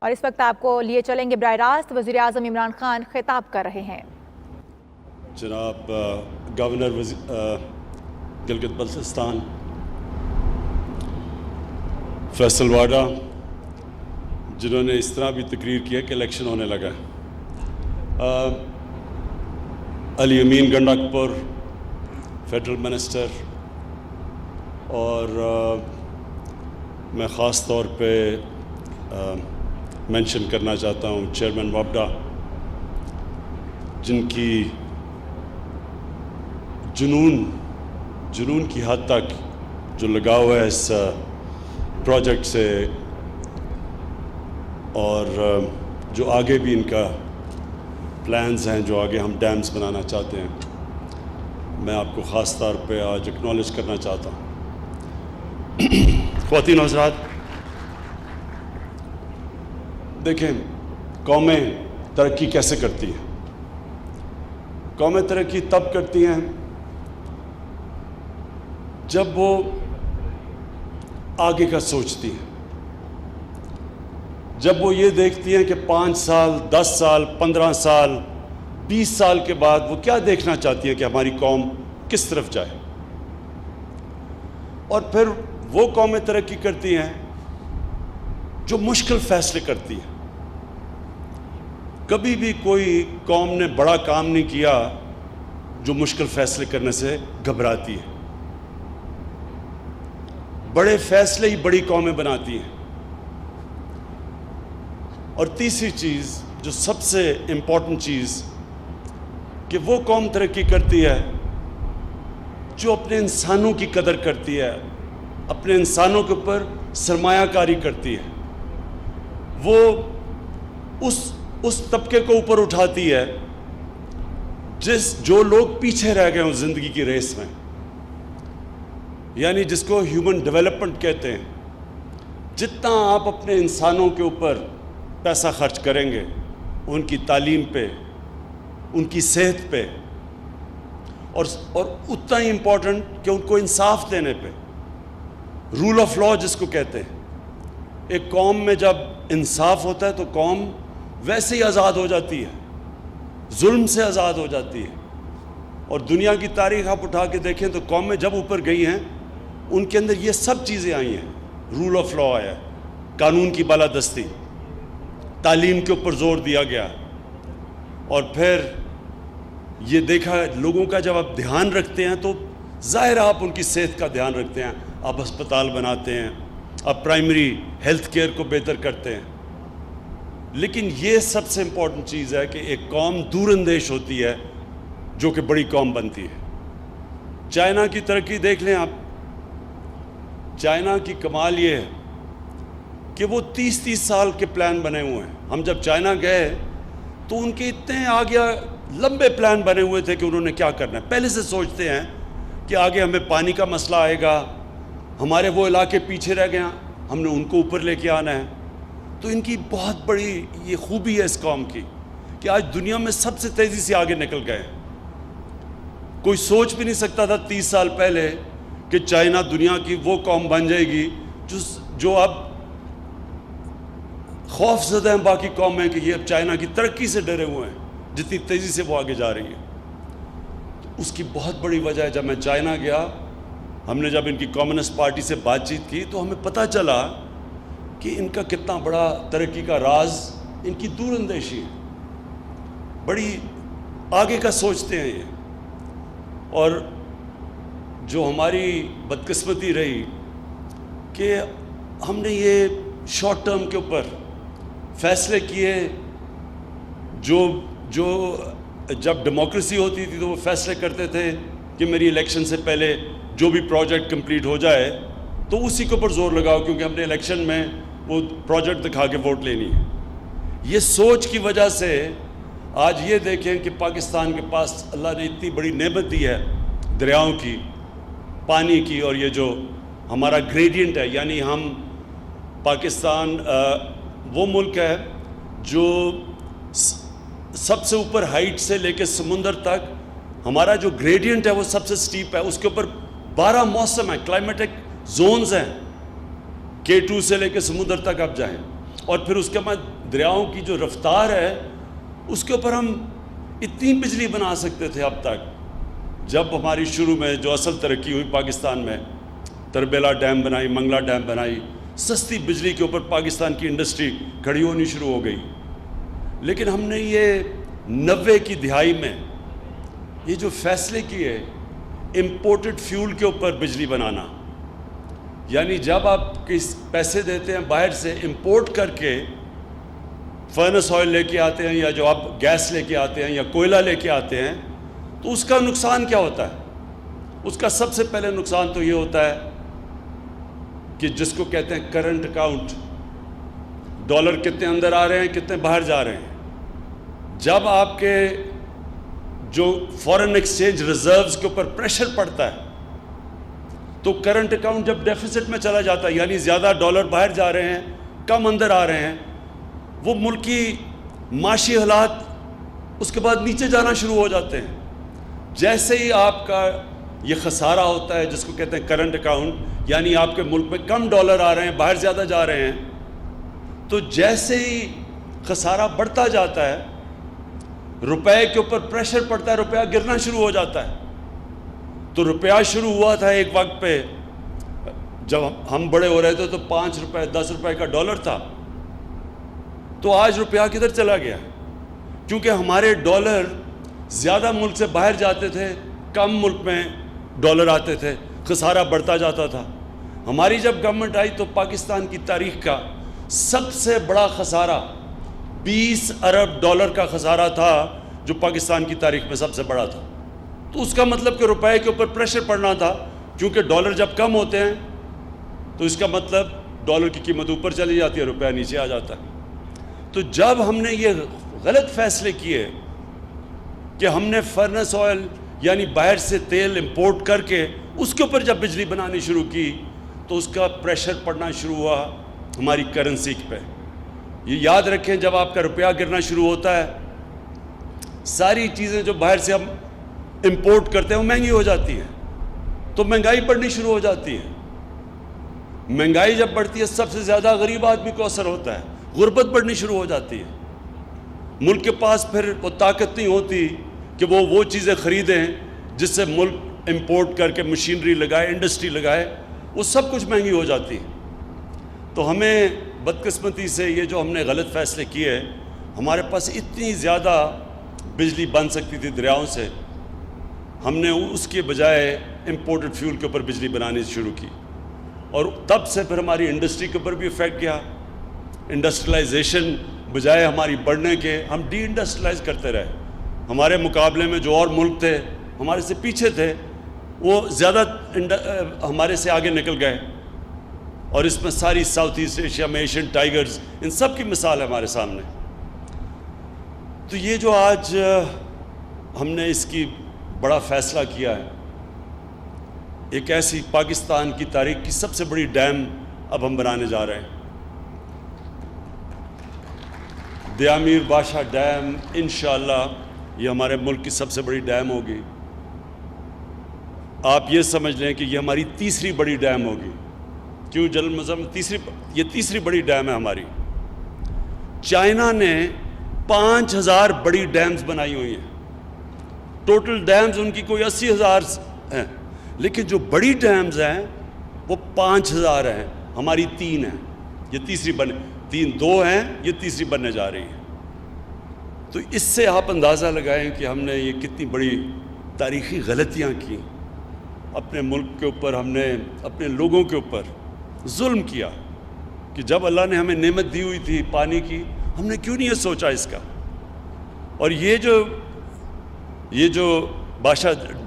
اور اس وقت آپ کو لیے چلیں گے براہ راست وزیر اعظم عمران خان خطاب کر رہے ہیں۔ جناب گورنر گلگت بلتستان فیصل واڈا، جنہوں نے اس طرح بھی تقریر کیا کہ الیکشن ہونے لگا ہے، علی امین گنڈکپور فیڈرل منسٹر، اور میں خاص طور پہ مینشن کرنا چاہتا ہوں چیئرمین وابڈا، جن کی جنون کی حد تک جو لگاؤ ہے اس پروجیکٹ سے، اور جو آگے بھی ان کا پلانز ہیں، جو آگے ہم ڈیمز بنانا چاہتے ہیں، میں آپ کو خاص طور پہ آج اکنالج کرنا چاہتا ہوں۔ خواتین و حضرات، دیکھیں قومیں ترقی کیسے کرتی ہیں۔ قومیں ترقی تب کرتی ہیں جب وہ آگے کا سوچتی ہیں، جب وہ یہ دیکھتی ہیں کہ 5 سال 10 سال 15 سال 20 سال کے بعد وہ کیا دیکھنا چاہتی ہیں کہ ہماری قوم کس طرف جائے۔ اور پھر وہ قومیں ترقی کرتی ہیں جو مشکل فیصلے کرتی ہیں۔ کبھی بھی کوئی قوم نے بڑا کام نہیں کیا جو مشکل فیصلے کرنے سے گھبراتی ہے۔ بڑے فیصلے ہی بڑی قومیں بناتی ہیں۔ اور تیسری چیز، جو سب سے امپورٹنٹ چیز، کہ وہ قوم ترقی کرتی ہے جو اپنے انسانوں کی قدر کرتی ہے، اپنے انسانوں کے اوپر سرمایہ کاری کرتی ہے، وہ اس طبقے کو اوپر اٹھاتی ہے جو لوگ پیچھے رہ گئے ہوں زندگی کی ریس میں، یعنی جس کو ہیومن ڈیولپمنٹ کہتے ہیں۔ جتنا آپ اپنے انسانوں کے اوپر پیسہ خرچ کریں گے، ان کی تعلیم پہ، ان کی صحت پہ، اور اتنا ہی امپورٹنٹ کہ ان کو انصاف دینے پہ، رول آف لا جس کو کہتے ہیں۔ ایک قوم میں جب انصاف ہوتا ہے تو قوم ویسے ہی آزاد ہو جاتی ہے، ظلم سے آزاد ہو جاتی ہے۔ اور دنیا کی تاریخ آپ اٹھا کے دیکھیں تو قومیں جب اوپر گئی ہیں ان کے اندر یہ سب چیزیں آئی ہیں۔ رول آف لا آیا ہے، قانون کی بالادستی، تعلیم کے اوپر زور دیا گیا، اور پھر یہ دیکھا لوگوں کا جب آپ دھیان رکھتے ہیں تو ظاہر آپ ان کی صحت کا دھیان رکھتے ہیں، آپ ہسپتال بناتے ہیں، آپ پرائمری ہیلتھ کیئر کو بہتر کرتے ہیں۔ لیکن یہ سب سے امپورٹنٹ چیز ہے کہ ایک قوم دور اندیش ہوتی ہے جو کہ بڑی قوم بنتی ہے۔ چائنا کی ترقی دیکھ لیں آپ، چائنا کی کمال یہ ہے کہ وہ 30 سال کے پلان بنے ہوئے ہیں۔ ہم جب چائنا گئے تو ان کے اتنے آگے لمبے پلان بنے ہوئے تھے کہ انہوں نے کیا کرنا ہے۔ پہلے سے سوچتے ہیں کہ آگے ہمیں پانی کا مسئلہ آئے گا، ہمارے وہ علاقے پیچھے رہ گئے ہیں، ہم نے ان کو اوپر لے کے آنا ہے۔ تو ان کی بہت بڑی یہ خوبی ہے اس قوم کی کہ آج دنیا میں سب سے تیزی سے آگے نکل گئے ہیں۔ کوئی سوچ بھی نہیں سکتا تھا 30 سال پہلے کہ چائنا دنیا کی وہ قوم بن جائے گی جو اب خوف زدہ ہیں باقی قومیں کہ یہ اب چائنا کی ترقی سے ڈرے ہوئے ہیں، جتنی تیزی سے وہ آگے جا رہی ہے۔ اس کی بہت بڑی وجہ ہے، جب میں چائنا گیا، ہم نے جب ان کی کمیونسٹ پارٹی سے بات چیت کی تو ہمیں پتہ چلا کہ ان کا کتنا بڑا ترقی کا راز ان کی دور اندیشی ہے، بڑی آگے کا سوچتے ہیں یہ۔ اور جو ہماری بدقسمتی رہی کہ ہم نے یہ شارٹ ٹرم کے اوپر فیصلے کیے، جو جب ڈیموکریسی ہوتی تھی تو وہ فیصلے کرتے تھے کہ میری الیکشن سے پہلے جو بھی پروجیکٹ کمپلیٹ ہو جائے تو اسی کے اوپر زور لگاؤ، کیونکہ ہم نے الیکشن میں وہ پروجیکٹ دکھا کے ووٹ لینی ہے۔ یہ سوچ کی وجہ سے آج یہ دیکھیں کہ پاکستان کے پاس اللہ نے اتنی بڑی نعمت دی ہے، دریاؤں کی، پانی کی، اور یہ جو ہمارا گریڈینٹ ہے، یعنی ہم پاکستان وہ ملک ہے جو سب سے اوپر ہائٹ سے لے کے سمندر تک ہمارا جو گریڈینٹ ہے وہ سب سے سٹیپ ہے۔ اس کے اوپر 12 موسم ہیں، کلائمیٹک زونز ہیں، K2 سے لے کے سمندر تک آپ جائیں۔ اور پھر اس کے بعد دریاؤں کی جو رفتار ہے اس کے اوپر ہم اتنی بجلی بنا سکتے تھے اب تک. جب ہماری شروع میں جو اصل ترقی ہوئی پاکستان میں، تربیلا ڈیم بنائی، منگلا ڈیم بنائی، سستی بجلی کے اوپر پاکستان کی انڈسٹری کھڑی ہونی شروع ہو گئی. لیکن ہم نے یہ 90 کی دہائی میں یہ جو فیصلے کیے امپورٹڈ فیول کے اوپر بجلی بنانا، یعنی جب آپ کس پیسے دیتے ہیں باہر سے امپورٹ کر کے فرنس آئل لے کے آتے ہیں، یا جو آپ گیس لے کے آتے ہیں یا کوئلہ لے کے آتے ہیں، تو اس کا نقصان کیا ہوتا ہے؟ اس کا سب سے پہلے نقصان تو یہ ہوتا ہے کہ جس کو کہتے ہیں کرنٹ اکاؤنٹ، ڈالر کتنے اندر آ رہے ہیں، کتنے باہر جا رہے ہیں. جب آپ کے جو فارن ایکسچینج ریزروز کے اوپر پریشر پڑتا ہے تو کرنٹ اکاؤنٹ جب ڈیفیسٹ میں چلا جاتا ہے، یعنی زیادہ ڈالر باہر جا رہے ہیں، کم اندر آ رہے ہیں، وہ ملک کی معاشی حالات اس کے بعد نیچے جانا شروع ہو جاتے ہیں. جیسے ہی آپ کا یہ خسارہ ہوتا ہے جس کو کہتے ہیں کرنٹ اکاؤنٹ، یعنی آپ کے ملک میں کم ڈالر آ رہے ہیں، باہر زیادہ جا رہے ہیں، تو جیسے ہی خسارہ بڑھتا جاتا ہے، روپے کے اوپر پریشر پڑتا ہے، روپیہ گرنا شروع ہو جاتا ہے. تو روپیہ شروع ہوا تھا ایک وقت پہ جب ہم بڑے ہو رہے تھے تو 5 روپے 10 روپے کا ڈالر تھا. تو آج روپیہ کدھر چلا گیا؟ کیونکہ ہمارے ڈالر زیادہ ملک سے باہر جاتے تھے، کم ملک میں ڈالر آتے تھے، خسارہ بڑھتا جاتا تھا. ہماری جب گورنمنٹ آئی تو پاکستان کی تاریخ کا سب سے بڑا خسارہ 20 ارب ڈالر کا خسارہ تھا، جو پاکستان کی تاریخ میں سب سے بڑا تھا. تو اس کا مطلب کہ روپے کے اوپر پریشر پڑنا تھا، کیونکہ ڈالر جب کم ہوتے ہیں تو اس کا مطلب ڈالر کی قیمت اوپر چلی جاتی ہے، روپیہ نیچے آ جاتا ہے. تو جب ہم نے یہ غلط فیصلے کیے کہ ہم نے فرنس آئل یعنی باہر سے تیل امپورٹ کر کے اس کے اوپر جب بجلی بنانی شروع کی تو اس کا پریشر پڑنا شروع ہوا ہماری کرنسی پہ. یہ یاد رکھیں، جب آپ کا روپیہ گرنا شروع ہوتا ہے، ساری چیزیں جو باہر سے ہم امپورٹ کرتے ہیں وہ مہنگی ہو جاتی ہیں، تو مہنگائی بڑھنی شروع ہو جاتی ہے. مہنگائی جب بڑھتی ہے سب سے زیادہ غریب آدمی کو اثر ہوتا ہے، غربت بڑھنی شروع ہو جاتی ہے. ملک کے پاس پھر وہ طاقت نہیں ہوتی کہ وہ چیزیں خریدیں جس سے ملک امپورٹ کر کے مشینری لگائے، انڈسٹری لگائے، وہ سب کچھ مہنگی ہو جاتی ہے. تو ہمیں بدقسمتی سے یہ جو ہم نے غلط فیصلے کیے، ہمارے پاس اتنی زیادہ بجلی بن سکتی تھی دریاؤں سے، ہم نے اس کے بجائے امپورٹڈ فیول کے اوپر بجلی بنانی شروع کی. اور تب سے پھر ہماری انڈسٹری کے اوپر بھی افیکٹ گیا. انڈسٹریلائزیشن بجائے ہماری بڑھنے کے، ہم ڈی انڈسٹریلائز کرتے رہے. ہمارے مقابلے میں جو اور ملک تھے ہمارے سے پیچھے تھے، وہ زیادہ ہمارے سے آگے نکل گئے. اور اس میں ساری ساؤتھ ایسٹ ایشیا میں ایشین ٹائیگرز، ان سب کی مثال ہے ہمارے سامنے. تو یہ جو آج ہم نے اس کی بڑا فیصلہ کیا ہے، ایک ایسی پاکستان کی تاریخ کی سب سے بڑی ڈیم اب ہم بنانے جا رہے ہیں. دیا میر بادشاہ ڈیم انشاءاللہ یہ ہمارے ملک کی سب سے بڑی ڈیم ہوگی. آپ یہ سمجھ لیں کہ یہ ہماری تیسری بڑی ڈیم ہوگی. کیوں جنرل مظہر؟ یہ تیسری بڑی ڈیم ہے ہماری. چائنا نے 5000 بڑی ڈیمز بنائی ہوئی ہیں. ٹوٹل ڈیمز ان کی کوئی 80,000 ہیں، لیکن جو بڑی ڈیمز ہیں وہ 5000 ہیں. ہماری 3 ہیں، یہ تیسری دو ہیں، یہ تیسری بننے جا رہی ہیں. تو اس سے آپ اندازہ لگائیں کہ ہم نے یہ کتنی بڑی تاریخی غلطیاں کی. اپنے ملک کے اوپر ہم نے اپنے لوگوں کے اوپر ظلم کیا کہ جب اللہ نے ہمیں نعمت دی ہوئی تھی پانی کی، ہم نے کیوں نہیں یہ سوچا اس کا. اور یہ جو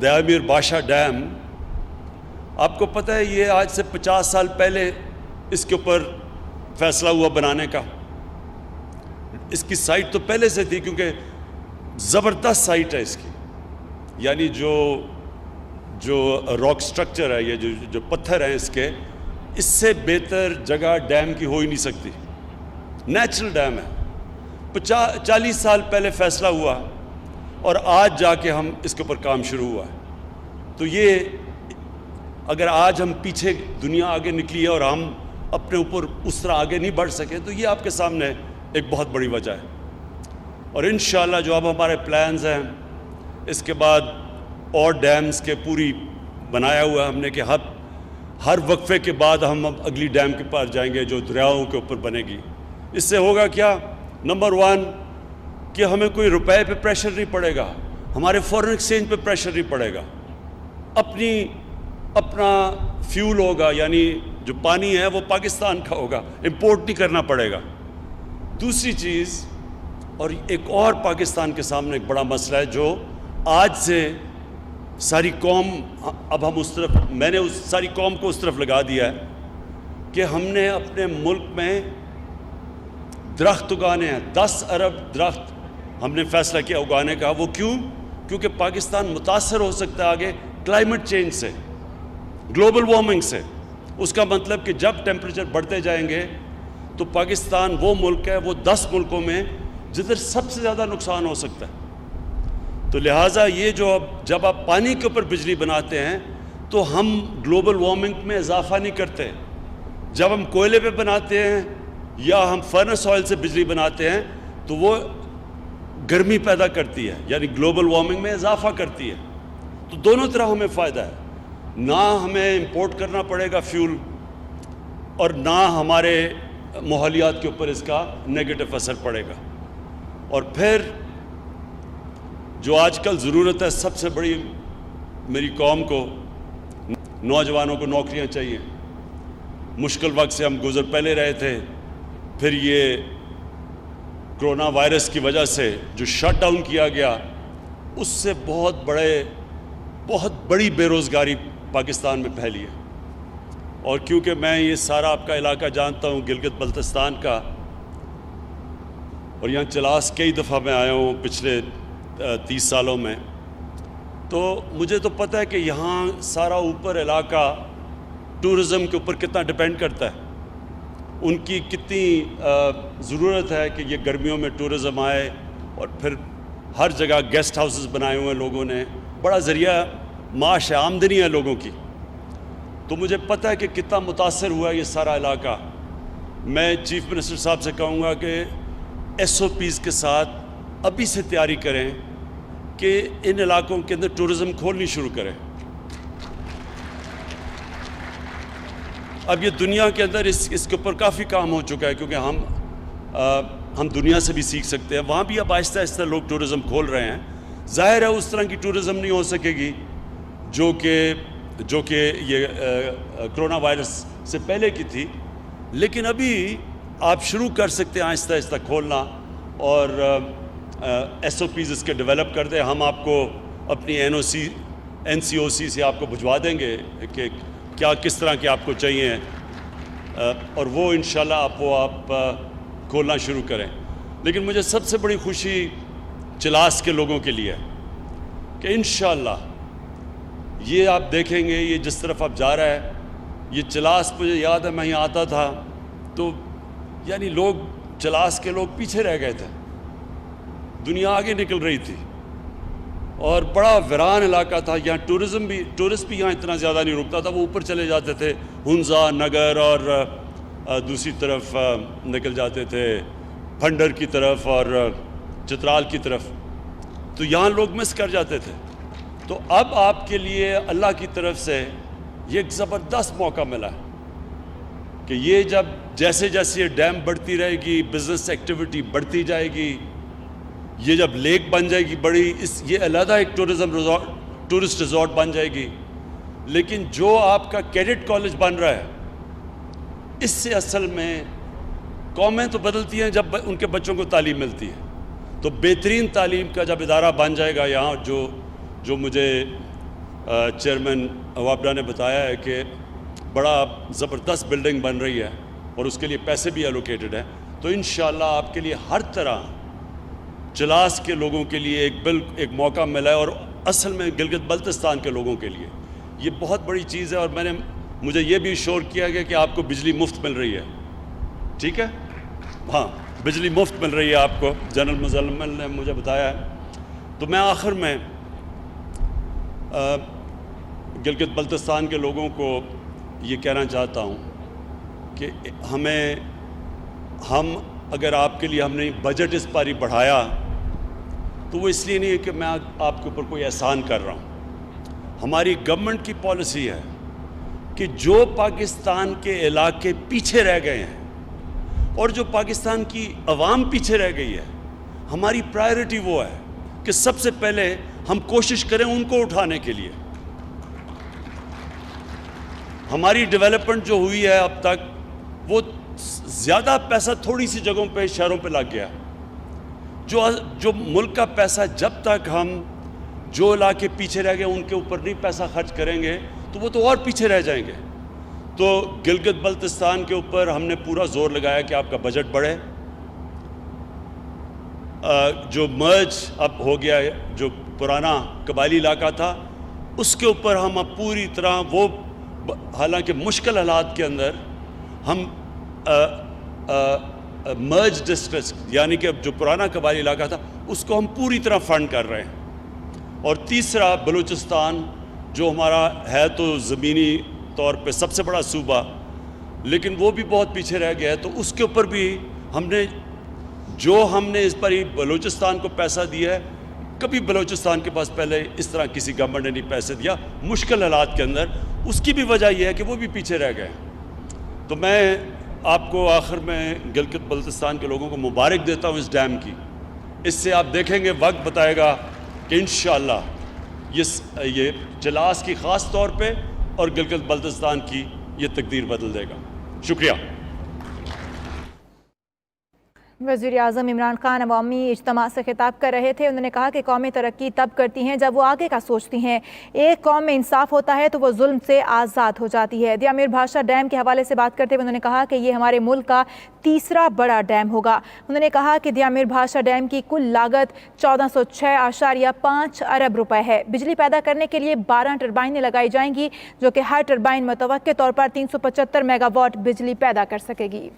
دیا میر بادشاہ ڈیم، آپ کو پتہ ہے یہ آج سے 50 سال پہلے اس کے اوپر فیصلہ ہوا بنانے کا. اس کی سائٹ تو پہلے سے تھی، کیونکہ زبردست سائٹ ہے اس کی. یعنی جو راک سٹرکچر ہے، یہ جو پتھر ہیں اس کے، اس سے بہتر جگہ ڈیم کی ہو ہی نہیں سکتی. نیچرل ڈیم ہے. 40 سال پہلے فیصلہ ہوا اور آج جا کے ہم اس کے اوپر کام شروع ہوا ہے. تو یہ اگر آج ہم پیچھے، دنیا آگے نکلی ہے اور ہم اپنے اوپر اس طرح آگے نہیں بڑھ سکے، تو یہ آپ کے سامنے ایک بہت بڑی وجہ ہے۔ اور انشاءاللہ جو اب ہمارے پلانز ہیں، اس کے بعد اور ڈیمز کے پوری بنایا ہوا ہے ہم نے کہ ہر وقفے کے بعد ہم اب اگلی ڈیم کے پاس جائیں گے جو دریاؤں کے اوپر بنے گی۔ اس سے ہوگا کیا؟ نمبر 1 کہ ہمیں کوئی روپے پہ پریشر نہیں پڑے گا، ہمارے فورن ایکسچینج پہ پریشر نہیں پڑے گا، اپنا فیول ہوگا، یعنی جو پانی ہے وہ پاکستان کا ہوگا، امپورٹ نہیں کرنا پڑے گا۔ دوسری چیز، اور ایک اور پاکستان کے سامنے ایک بڑا مسئلہ ہے جو آج سے ساری قوم، اب ہم اس طرف، میں نے اس ساری قوم کو اس طرف لگا دیا ہے کہ ہم نے اپنے ملک میں درخت اگانے ہیں، 10 ارب درخت ہم نے فیصلہ کیا اگانے کا۔ وہ کیوں؟ کیونکہ پاکستان متاثر ہو سکتا ہے آگے کلائمیٹ چینج سے، گلوبل وارمنگ سے۔ اس کا مطلب کہ جب ٹیمپریچر بڑھتے جائیں گے تو پاکستان وہ ملک ہے، وہ 10 ملکوں میں جدھر سب سے زیادہ نقصان ہو سکتا ہے۔ تو لہٰذا یہ جو جب آپ پانی کے اوپر بجلی بناتے ہیں تو ہم گلوبل وارمنگ میں اضافہ نہیں کرتے۔ جب ہم کوئلے پہ بناتے ہیں یا ہم فرنس آئل سے بجلی بناتے ہیں تو وہ گرمی پیدا کرتی ہے، یعنی گلوبل وارمنگ میں اضافہ کرتی ہے۔ تو دونوں طرح ہمیں فائدہ ہے، نہ ہمیں امپورٹ کرنا پڑے گا فیول، اور نہ ہمارے ماحولیات کے اوپر اس کا نیگیٹو اثر پڑے گا۔ اور پھر جو آج کل ضرورت ہے سب سے بڑی، میری قوم کو، نوجوانوں کو نوکریاں چاہیے۔ مشکل وقت سے ہم گزر پہلے رہے تھے، پھر یہ کرونا وائرس کی وجہ سے جو شٹ ڈاؤن کیا گیا اس سے بہت بڑی بے روزگاری پاکستان میں پھیلی ہے۔ اور کیونکہ میں یہ سارا آپ کا علاقہ جانتا ہوں، گلگت بلتستان کا، اور یہاں چلاس کئی دفعہ میں آیا ہوں پچھلے 30 سالوں میں، تو مجھے تو پتہ ہے کہ یہاں سارا اوپر علاقہ ٹورزم کے اوپر کتنا ڈیپینڈ کرتا ہے، ان کی کتنی ضرورت ہے کہ یہ گرمیوں میں ٹورزم آئے، اور پھر ہر جگہ گیسٹ ہاؤسز بنائے ہوئے ہیں لوگوں نے، بڑا ذریعہ معاش ہے، آمدنی ہے لوگوں کی۔ تو مجھے پتہ ہے کہ کتنا متاثر ہوا ہے یہ سارا علاقہ۔ میں چیف منسٹر صاحب سے کہوں گا کہ SOPs کے ساتھ ابھی سے تیاری کریں کہ ان علاقوں کے اندر ٹورزم کھولنی شروع کریں۔ اب یہ دنیا کے اندر اس کے اوپر کافی کام ہو چکا ہے، کیونکہ ہم دنیا سے بھی سیکھ سکتے ہیں، وہاں بھی اب آہستہ آہستہ لوگ ٹورزم کھول رہے ہیں۔ ظاہر ہے اس طرح کی ٹورزم نہیں ہو سکے گی جو کہ یہ کرونا وائرس سے پہلے کی تھی، لیکن ابھی آپ شروع کر سکتے ہیں آہستہ آہستہ کھولنا، اور SOPs اس کے ڈیولپ کر دیں۔ ہم آپ کو اپنی NCOC سے آپ کو بھجوا دیں گے کہ کس طرح کے آپ کو چاہیے، اور وہ انشاءاللہ آپ کھولنا شروع کریں۔ لیکن مجھے سب سے بڑی خوشی چلاس کے لوگوں کے لیے کہ انشاءاللہ یہ آپ دیکھیں گے، یہ جس طرف اب جا رہا ہے، یہ چلاس، مجھے یاد ہے میں یہاں آتا تھا تو یعنی چلاس کے لوگ پیچھے رہ گئے تھے، دنیا آگے نکل رہی تھی، اور بڑا ویران علاقہ تھا۔ یہاں ٹورسٹ بھی یہاں اتنا زیادہ نہیں رکتا تھا، وہ اوپر چلے جاتے تھے ہنزا نگر، اور دوسری طرف نکل جاتے تھے پھنڈر کی طرف اور چترال کی طرف، تو یہاں لوگ مس کر جاتے تھے۔ تو اب آپ کے لیے اللہ کی طرف سے یہ ایک زبردست موقع ملا ہے کہ یہ جیسے یہ ڈیم بڑھتی رہے گی، بزنس ایکٹیویٹی بڑھتی جائے گی، یہ جب لیک بن جائے گی بڑی، یہ علیحدہ ایک ٹورسٹ ریزورٹ بن جائے گی، لیکن جو آپ کا کیڈٹ کالج بن رہا ہے اس سے اصل میں قومیں تو بدلتی ہیں جب ان کے بچوں کو تعلیم ملتی ہے۔ تو بہترین تعلیم کا جب ادارہ بن جائے گا یہاں، جو مجھے چیئرمین عوابدہ نے بتایا ہے کہ بڑا زبردست بلڈنگ بن رہی ہے اور اس کے لیے پیسے بھی الوکیٹڈ ہیں، تو انشاءاللہ آپ کے لیے ہر طرح چلاس کے لوگوں کے لیے ایک موقع ملا ہے، اور اصل میں گلگت بلتستان کے لوگوں کے لیے یہ بہت بڑی چیز ہے۔ اور مجھے یہ بھی شور کیا گیا کہ آپ کو بجلی مفت مل رہی ہے، ٹھیک ہے، ہاں بجلی مفت مل رہی ہے آپ کو، جنرل مزمل نے مجھے بتایا ہے۔ تو میں آخر میں گلگت بلتستان کے لوگوں کو یہ کہنا چاہتا ہوں کہ ہم اگر آپ کے لیے ہم نے بجٹ اس باری بڑھایا تو وہ اس لیے نہیں ہے کہ میں آپ کے اوپر کوئی احسان کر رہا ہوں. ہماری گورنمنٹ کی پالیسی ہے کہ جو پاکستان کے علاقے پیچھے رہ گئے ہیں اور جو پاکستان کی عوام پیچھے رہ گئی ہے، ہماری پرائیورٹی وہ ہے کہ سب سے پہلے ہم کوشش کریں ان کو اٹھانے کے لیے. ہماری ڈیولپمنٹ جو ہوئی ہے اب تک، وہ زیادہ پیسہ تھوڑی سی جگہوں پہ، شہروں پہ لگ گیا. جو ملک کا پیسہ جب تک ہم جو علاقے پیچھے رہ گئے ان کے اوپر نہیں پیسہ خرچ کریں گے تو وہ تو اور پیچھے رہ جائیں گے. تو گلگت بلتستان کے اوپر ہم نے پورا زور لگایا کہ آپ کا بجٹ بڑھے. جو مرج اب ہو گیا ہے، جو پرانا قبائلی علاقہ تھا، اس کے اوپر ہم اب پوری طرح وہ، حالانکہ مشکل حالات کے اندر، ہم مرج ڈسٹرکٹ یعنی کہ جو پرانا قبائلی علاقہ تھا اس کو ہم پوری طرح فنڈ کر رہے ہیں. اور تیسرا بلوچستان، جو ہمارا ہے تو زمینی طور پہ سب سے بڑا صوبہ، لیکن وہ بھی بہت پیچھے رہ گیا ہے. تو اس کے اوپر بھی ہم نے اس پر ہی بلوچستان کو پیسہ دیا ہے. کبھی بلوچستان کے پاس پہلے اس طرح کسی گورنمنٹ نے نہیں پیسے دیا مشکل حالات کے اندر. اس کی بھی وجہ یہ ہے کہ وہ بھی پیچھے رہ گئے. تو میں آپ کو آخر میں گلگت بلتستان کے لوگوں کو مبارک دیتا ہوں اس ڈیم کی. اس سے آپ دیکھیں گے، وقت بتائے گا کہ انشاءاللہ یہ جلاس کی خاص طور پہ اور گلگت بلتستان کی یہ تقدیر بدل دے گا. شکریہ. وزیر اعظم عمران خان عوامی اجتماع سے خطاب کر رہے تھے. انہوں نے کہا کہ قومیں ترقی تب کرتی ہیں جب وہ آگے کا سوچتی ہیں. ایک قوم میں انصاف ہوتا ہے تو وہ ظلم سے آزاد ہو جاتی ہے. دیامیر بھاشا ڈیم کے حوالے سے بات کرتے ہوئے انہوں نے کہا کہ یہ ہمارے ملک کا تیسرا بڑا ڈیم ہوگا. انہوں نے کہا کہ دیامیر بھاشا ڈیم کی کل لاگت 1406.5 ارب روپے ہے. بجلی پیدا کرنے کے لیے 12 ٹربائنیں لگائی جائیں گی، جو کہ ہر ٹربائن متوقع طور پر 375 میگا واٹ بجلی پیدا کر سکے گی.